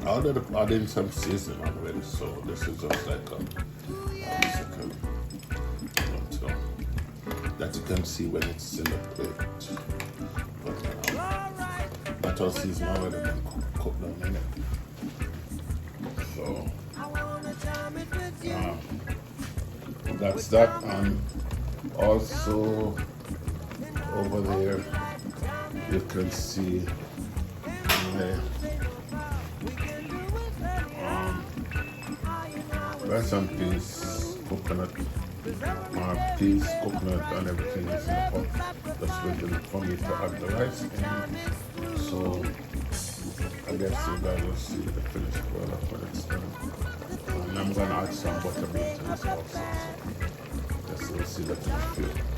I added some seasoning already, so this is just like a second. So that you can see when it's in the plate. But that all season already been cooked down in it. So that's that, and also over there you can see my rice and peas, coconut, peas, coconut, and everything is in the pot. Just waiting for me to add the rice in. So I guess you guys will see the finished product when it's done. And I'm gonna add some buttermilk to this also. So just so you see that in the field.